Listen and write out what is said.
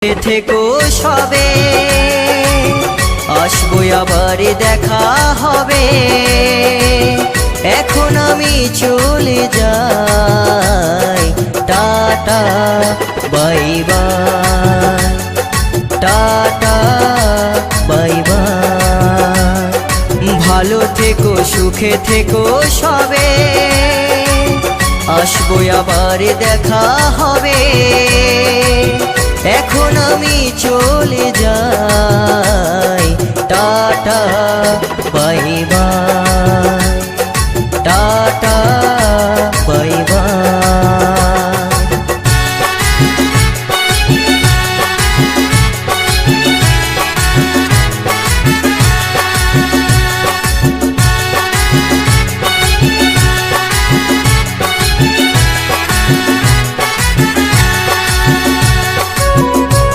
থেকো সবে, আসবো আবার দেখা হবে। এখন আমি চলে যাই, tata bye bye, tata bye bye. ভালো থেকো সুখে থেকো সবে, আসবো আবার দেখা হবে। এখন আমি চলে যাই, টাটা বাই বাই।